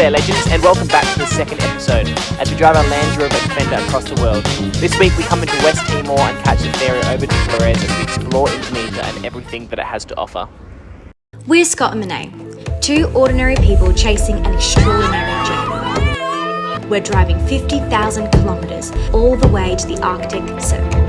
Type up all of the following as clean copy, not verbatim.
there, legends, and welcome back to the second episode as we drive our Land Rover Defender across the world. This week we come into West Timor and catch a ferry over to Flores as we explore Indonesia and everything that it has to offer. We're Scott and Monet, two ordinary people chasing an extraordinary dream. We're driving 50,000 kilometres all the way to the Arctic Circle.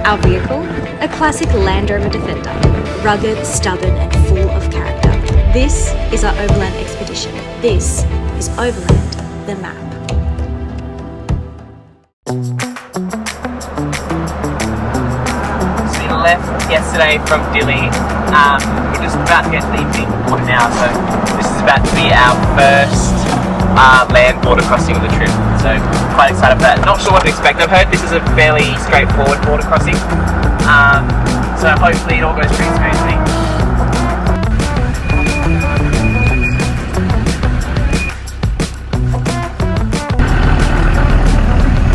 Our vehicle? A classic Land Rover Defender, rugged, stubborn and full of character. This is our Overland expedition. This is Overland, the map. So we left yesterday from Dili. We're just about to get to the evening water now, so this is about to be our first land border crossing of the trip. So quite excited for that. Not sure what to expect. I've heard this is a fairly straightforward border crossing. So hopefully it all goes pretty smoothly.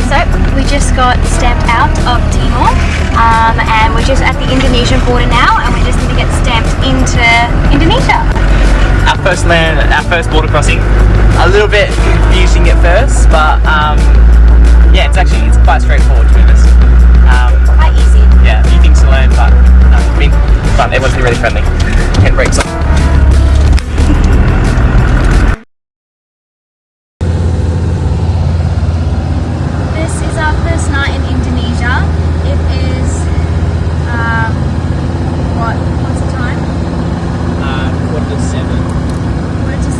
So we just got stamped out of Timor and we're just at the Indonesian border now, and we just need to get stamped into Indonesia. Our first border crossing. A little bit confusing at first, but yeah, it's quite straightforward to be honest. Quite easy. Yeah, a few things to learn, but it's been fun. Everyone's been really friendly. Hand brakes on. This is our first night in Indonesia. It is what's the time? 7:45.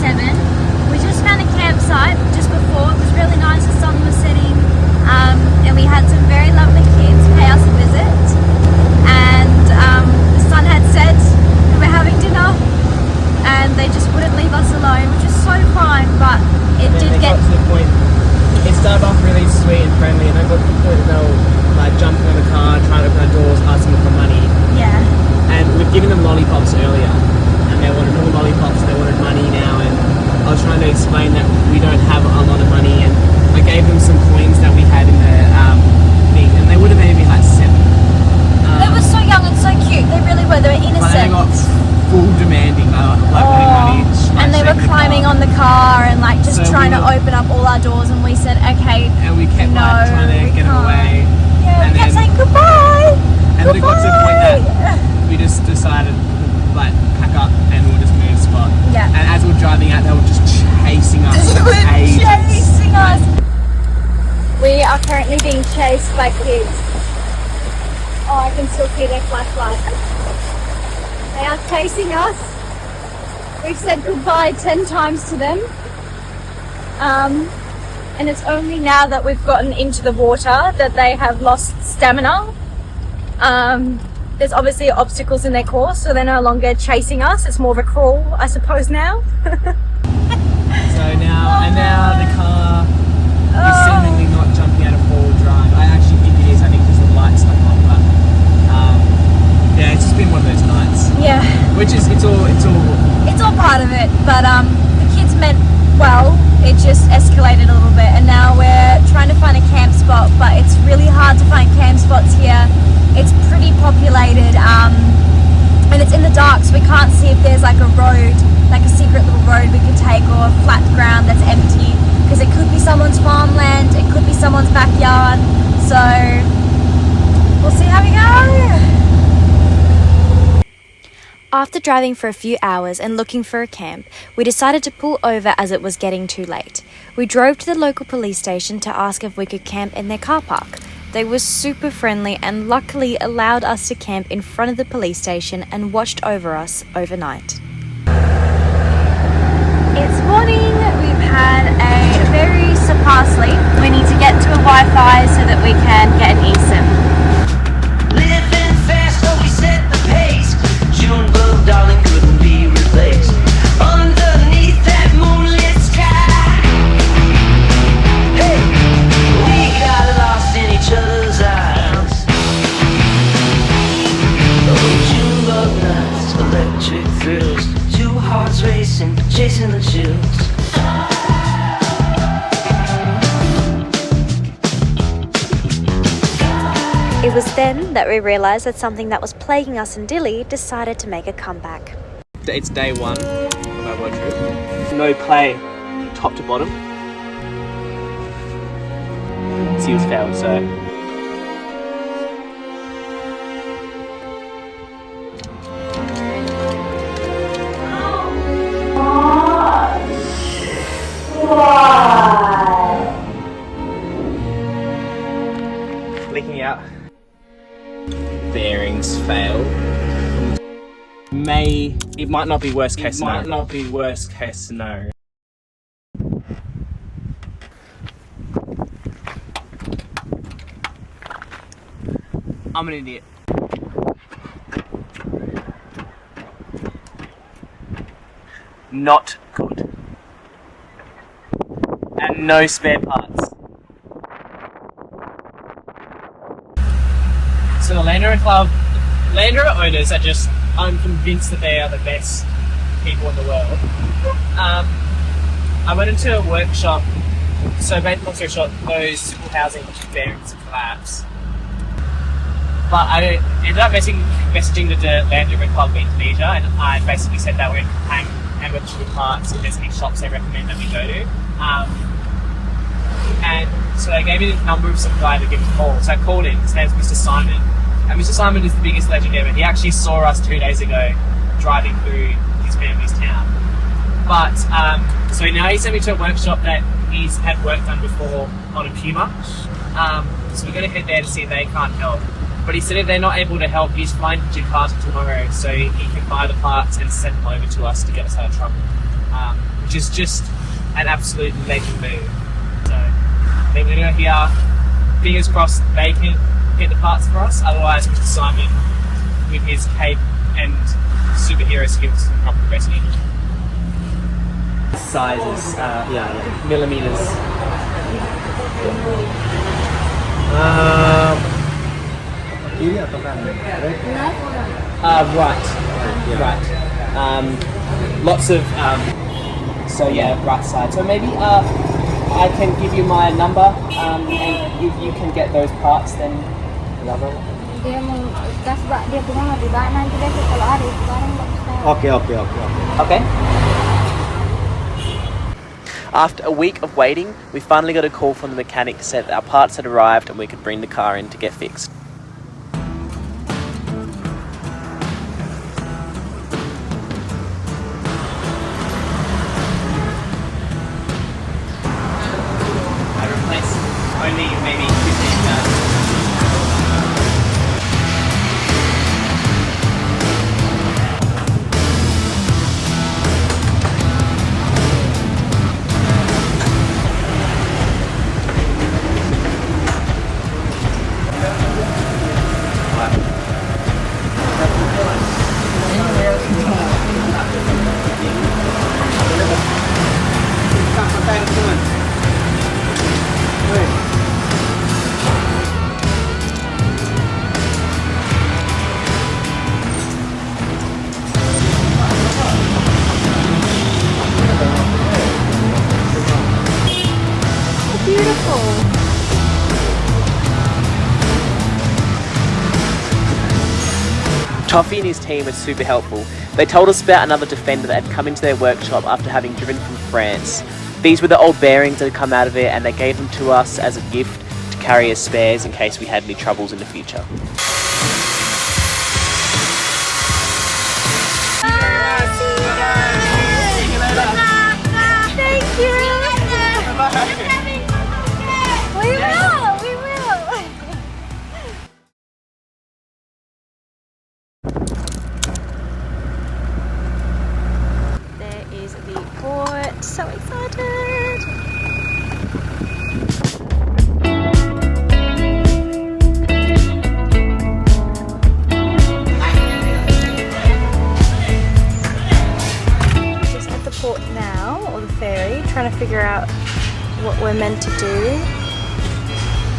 7:45. We just found a campsite just before. It was really nice. The sun was setting, and we had some very lovely kids pay us a visit. And the sun had set. We were having dinner, and they just wouldn't leave us alone, which is so fine. But it did get to the point. It started off really sweet and friendly, and I got to the point that they were like jumping on the car, trying to open our doors, asking for money. yeah. And we'd given them lollipops earlier, and they wanted more lollipops, and they wanted money now. And I was trying to explain that we don't have a lot of money, and I gave them some coins that we had in the thing, and they would have maybe been like 7. They were so young and so cute. They really were. They were But innocent. they got full demanding, like wanting money. And they were climbing on the car and like just So trying we to were- open up all our doors, and we said, okay. And we kept No, like trying to we get them can't. away. Yeah, And we kept then- saying goodbye. And it got to the point that Goodbye. we just decided like pack up and we'll just move spot. Yeah. And as we were driving out, they were just chasing us They for were ages. chasing us. We are currently being chased by kids. Oh, I can still see their flashlight. They are chasing us. We've said goodbye 10 times to them. And it's only now that we've gotten into the water that they have lost stamina. There's obviously obstacles in their course, so they're no longer chasing us. It's more of a crawl, I suppose, now. So now the car is seemingly not jumping out of forward drive. I actually think it is. I think because the lights stuck on, but yeah, it's just been one of those nights. Yeah, Which is it's all it's all part of it, but the kids meant well. It just escalated a little bit, and now we're trying to find a camp spot, but it's really hard to find camp spots here. It's pretty populated, and it's in the dark, so we can't see if there's like a road, like a secret little road we could take, or flat ground that's empty, because it could be someone's farmland, it could be someone's backyard, so we'll see how we go. After driving for a few hours and looking for a camp, we decided to pull over as it was getting too late. We drove to the local police station to ask if we could camp in their car park. They were super friendly and luckily allowed us to camp in front of the police station and watched over us overnight. It's morning. We've had a very subpar sleep. We need to get to a Wi-Fi so that we can get an eSIM. Living fast, so we set the pace. June bug, darling, couldn't be replaced. Underneath that moonlit sky, hey, we got lost in each other's eyes. Oh, June bug nights, electric thrills, 2 hearts racing, chasing the chills. It was then that we realised that something that was plaguing us in Dili decided to make a comeback. It's day 1 of our road trip. No play. top to bottom. Seals failed, so. Leaking out. Bearings fail. It might not be worst case scenario. It might not be worst case scenario. I'm an idiot. Not good. And no spare parts. So the Land Rover owners are just, I'm convinced that they are the best people in the world. I went into a workshop, so basically, long story short, those simple housing bearings collapse. But I ended up messaging the Land Rover Club of Indonesia, and I basically said that we're hang amateur parts if there's any shops they recommend that we go to. And so they gave me the number of some guy to give a call. So I called him. His name's Mr. Simon. And Mr. Simon is the biggest legend ever. He actually saw us 2 days ago driving through his family's town. But, so now he sent me to a workshop that he's had work done before on a Puma. So we're going to head there to see if they can't help. But he said if they're not able to help, he's flying to Jakarta tomorrow so he can buy the parts and send them over to us to get us out of trouble. Which is just an absolute legend move. So then we're going to go here, fingers crossed they can get the parts for us, otherwise Mr. Simon with his cape and superhero skills can probably rescue. Sizes, millimeters. Right. Lots of so yeah, right side. So maybe I can give you my number, and if you can get those parts, then Dia mau gas bak dia punya lebih banyak nanti deh kalau ada sekarang nggak bisa. Okay. After a week of waiting, we finally got a call from the mechanic to say that our parts had arrived and we could bring the car in to get fixed. I replaced only maybe 15,000. Toffee and his team were super helpful. They told us about another Defender that had come into their workshop after having driven from France. These were the old bearings that had come out of it, and they gave them to us as a gift to carry as spares in case we had any troubles in the future. Thank you. We will. There is the port. So excited. Just at the port now, or the ferry, trying to figure out what we're meant to do.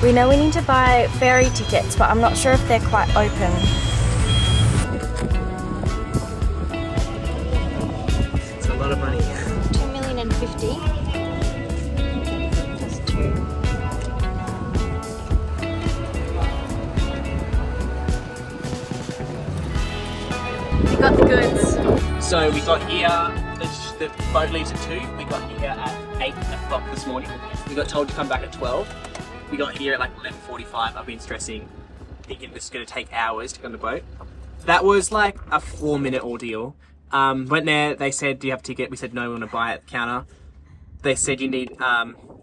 We know we need to buy ferry tickets, but I'm not sure if they're quite open. It's a lot of money. 2,050,000. That's 2. You got the goods. So we got here, the boat leaves at 2, we got here at 8 o'clock this morning. We got told to come back at 12. We got here at like 11:45. I've been stressing, thinking this is going to take hours to get on the boat. That was like a 4-minute ordeal. Went there, they said, do you have a ticket? We said no, we want to buy at the counter. They said you need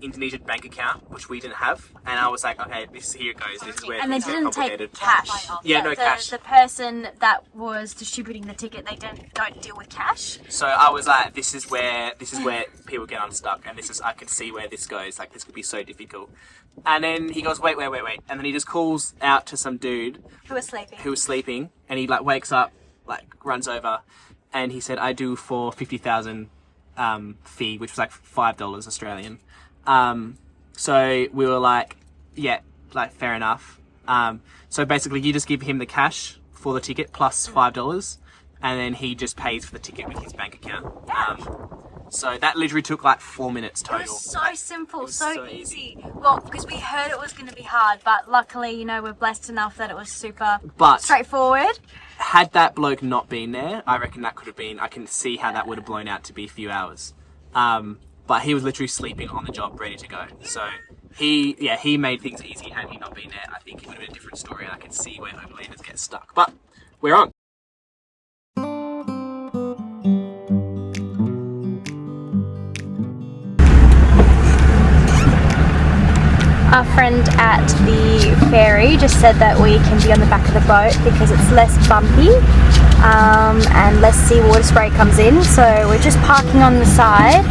Indonesian bank account, which we didn't have, and I was like, okay, here it goes. This is where And they it's didn't complicated. take cash. Yeah, no cash. The person that was distributing the ticket, they don't deal with cash. So I was like, this is where people get unstuck, and I can see where this goes. Like, this could be so difficult. And then he goes, wait, and then he just calls out to some dude Who was sleeping. and he like wakes up, like runs over, and he said, I do for 50,000 fee, which was like $5 Australian. So we were like, yeah, like fair enough. So basically you just give him the cash for the ticket plus $5, and then he just pays for the ticket with his bank account. So that literally took like 4 minutes It total. was so simple, so so easy. Well, because we heard it was going to be hard, but luckily, you know, we're blessed enough that it was super But straightforward. had that bloke not been there, I reckon that could have been, I can see how that would have blown out to be a few hours. But he was literally sleeping on the job, ready to go. So he made things easy. Had he not been there, I think it would have been a different story, and I can see where overlanders get stuck. But we're on. Our friend at the ferry just said that we can be on the back of the boat because it's less bumpy and less seawater spray comes in. So we're just parking on the side.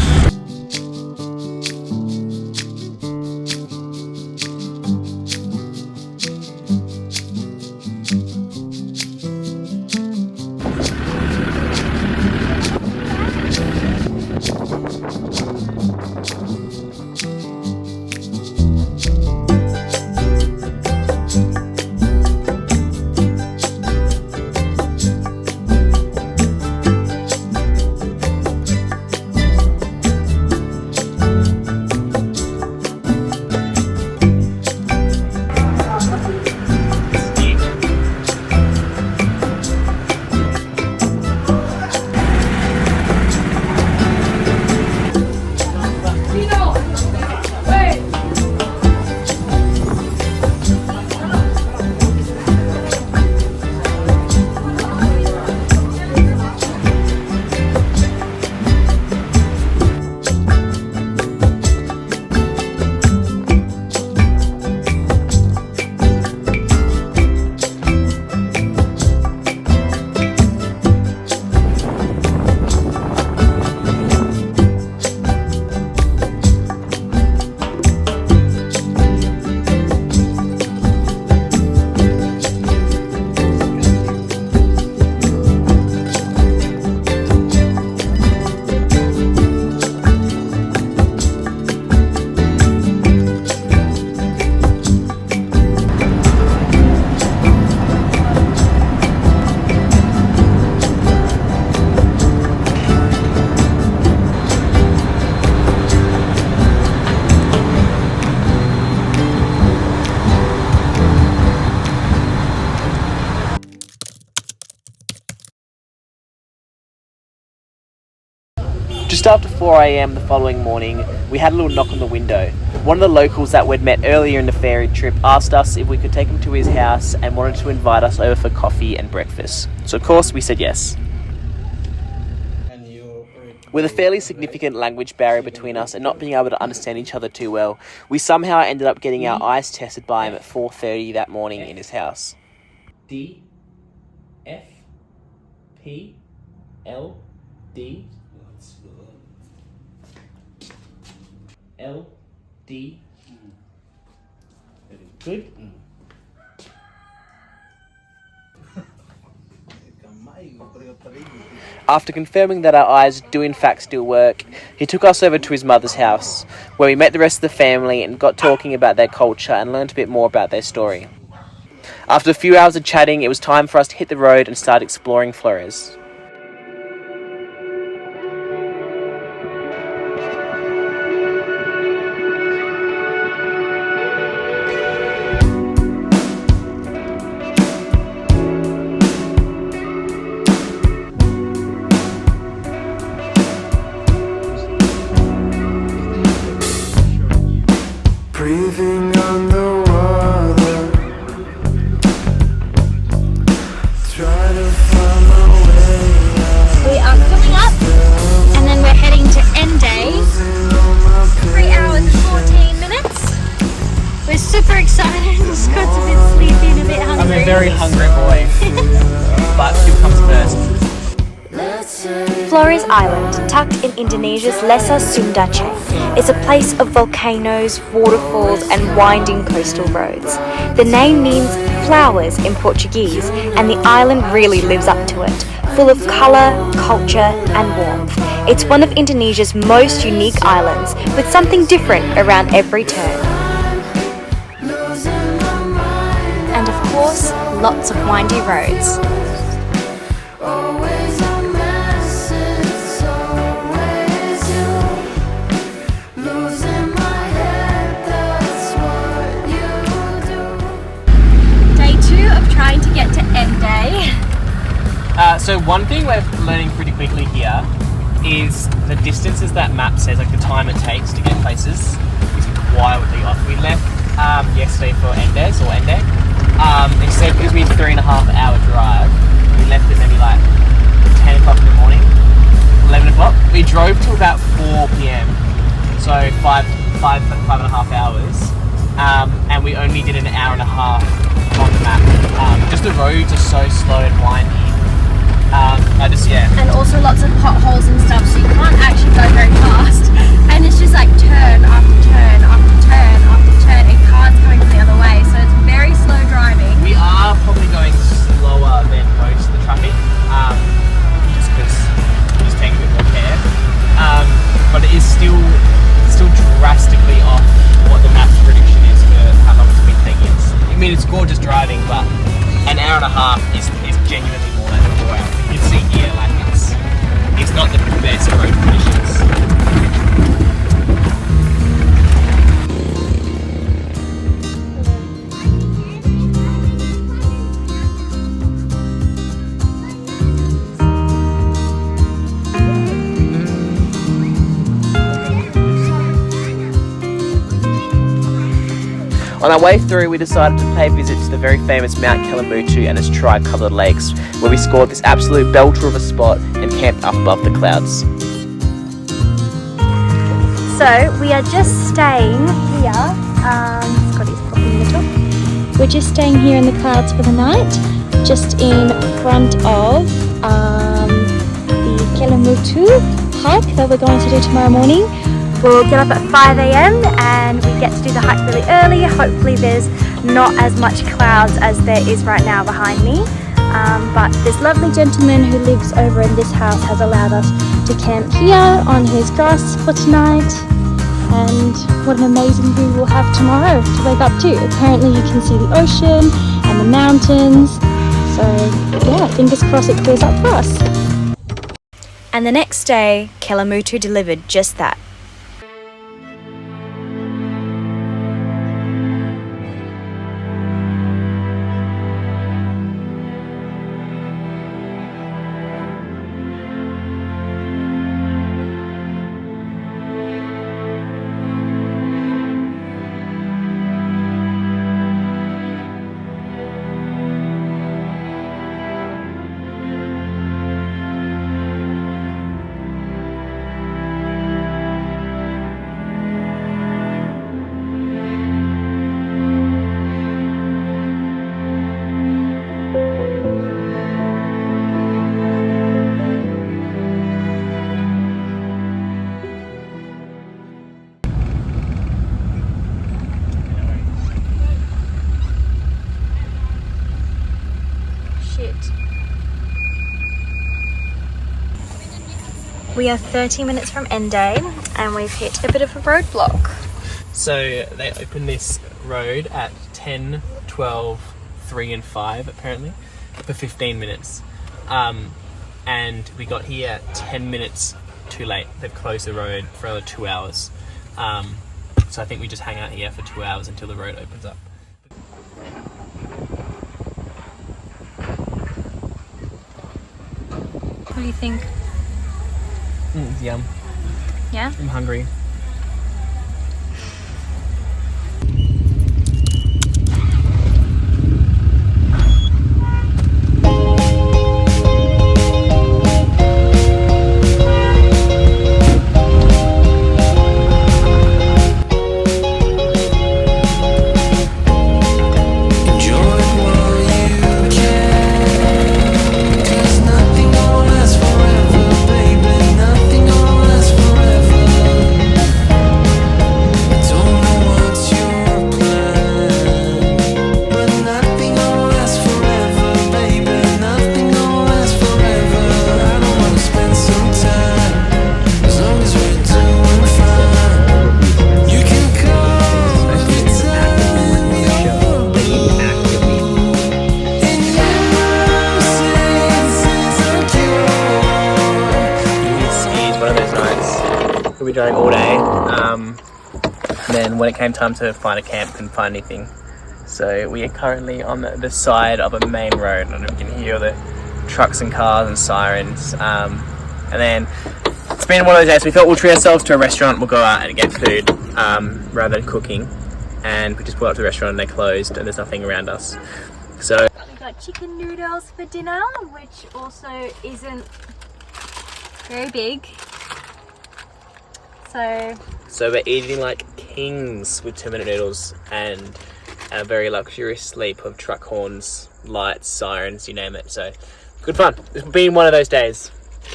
Just after 4 a.m. the following morning, we had a little knock on the window. One of the locals that we'd met earlier in the ferry trip asked us if we could take him to his house and wanted to invite us over for coffee and breakfast. So of course we said yes. With a fairly significant language barrier between us and not being able to understand each other too well, we somehow ended up getting our eyes tested by him at 4:30 that morning in his house. D F P L D L D. Good. After confirming that our eyes do in fact still work, he took us over to his mother's house, where we met the rest of the family and got talking about their culture and learnt a bit more about their story. After a few hours of chatting, it was time for us to hit the road and start exploring Flores. excited. Scott's a bit sleepy and a bit hungry. I'm a very hungry boy, but food comes first. Flores Island, tucked in Indonesia's Lesser Sunda chain, is a place of volcanoes, waterfalls and winding coastal roads. The name means flowers in Portuguese, and the island really lives up to it, full of colour, culture and warmth. It's one of Indonesia's most unique islands, with something different around every turn. And of course, lots of windy roads. Trying to get to end day. So one thing we're learning pretty quickly here is the distances that map says, like the time it takes to get places, is wildly off. We left yesterday for Endes or Ende. It said it was a 3.5 hour drive. We left at maybe like 10 o'clock in the morning, 11 o'clock. We drove to about 4 p.m. So five and a half hours. And we only did an hour and a half on the map. Just the roads are so slow and windy. And also lots of potholes and stuff, so you can't actually go very fast. And it's just like turn after turn after turn after turn, and cars coming from the other way, so it's very slow driving. We are probably going slower than most of the traffic, just because we're just taking a bit more care. But it is still drastically off what the map's prediction is for how long it's been taking us. I mean, it's gorgeous driving, but an hour and a half is genuinely more than 4 hours. You can see here, like it's not the best road conditions. On our way through, we decided to pay a visit to the very famous Mount Kelimutu and its tri-coloured lakes, where we scored this absolute belter of a spot and camped up above the clouds. So we are just staying here. Scotty's popping the top. We're just staying here in the clouds for the night, just in front of the Kelimutu hike that we're going to do tomorrow morning. We'll get up at 5 a.m. and we get to do the hike really early. Hopefully there's not as much clouds as there is right now behind me. But this lovely gentleman who lives over in this house has allowed us to camp here on his grass for tonight. And what an amazing view we'll have tomorrow to wake up to. Apparently you can see the ocean and the mountains. So yeah, fingers crossed it clears up for us. And the next day, Kelimutu delivered just that. We are 30 minutes from end day and we've hit a bit of a roadblock. So they opened this road at 10, 12, 3 and 5 apparently for 15 minutes. And we got here 10 minutes too late. They've closed the road for another 2 hours. So I think we just hang out here for 2 hours until the road opens up. What do you think? It's yum. Yeah? I'm hungry. we drove all day. And then when it came time to find a camp, couldn't find anything. So we are currently on the side of a main road. I don't know if you can hear the trucks and cars and sirens. And then it's been one of those days. We thought we'll treat ourselves to a restaurant. We'll go out and get food rather than cooking. And we just pulled up to the restaurant and they're closed and there's nothing around us. So We got chicken noodles for dinner, which also isn't very big. So we're eating like kings with 2-minute noodles and a very luxurious sleep of truck horns, lights, sirens, you name it. So good fun. It's been one of those days.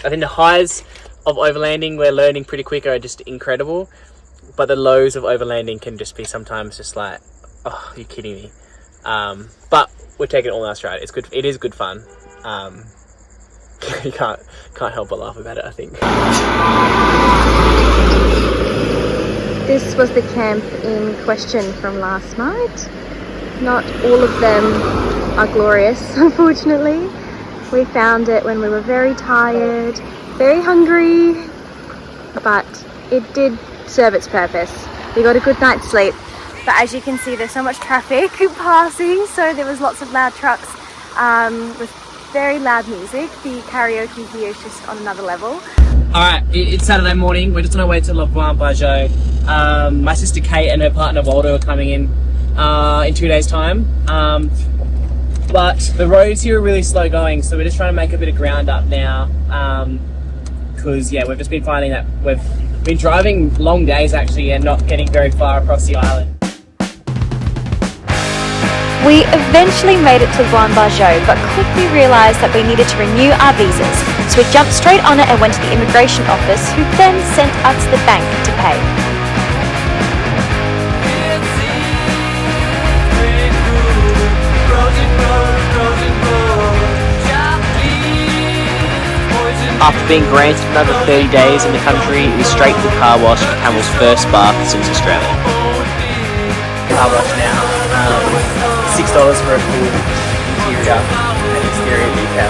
I think the highs of overlanding, we're learning pretty quick, are just incredible. But the lows of overlanding can just be sometimes just like, oh, you're kidding me. But we're taking it all in our stride. It's good. It is good fun. You can't help but laugh about it, I think. This was the camp in question from last night. Not all of them are glorious, unfortunately. We found it when we were very tired, very hungry, but it did serve its purpose. We got a good night's sleep. But as you can see, there's so much traffic passing, so there was lots of loud trucks with very loud music. The karaoke here is just on another level. Alright, it's Saturday morning. We're just on our way to Bajo. My sister Kate and her partner Waldo are coming in 2 days' time. But the roads here are really slow going, so we're just trying to make a bit of ground up now. Because, yeah, we've just been finding that we've been driving long days actually and not getting very far across the island. We eventually made it to Bajo, but quickly realised that we needed to renew our visas. So we jumped straight on it and went to the immigration office, who then sent us to the bank to pay. After being granted another 30 days in the country, we straight to the car wash for Camel's first bath since Australia. Car wash now. $6 for a full interior and exterior detail.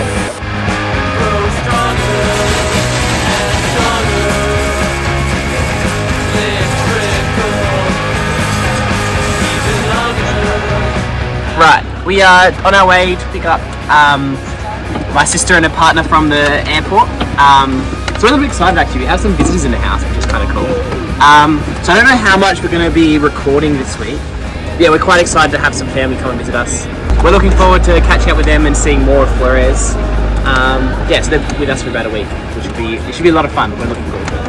Right, we are on our way to pick up my sister and her partner from the airport. So we're a little bit excited actually. We have some visitors in the house, which is kind of cool. So I don't know how much we're going to be recording this week. Yeah, we're quite excited to have some family come and visit us. We're looking forward to catching up with them and seeing more of Flores. Yeah, so they're with us for about a week, which should be a lot of fun. We're looking forward to it.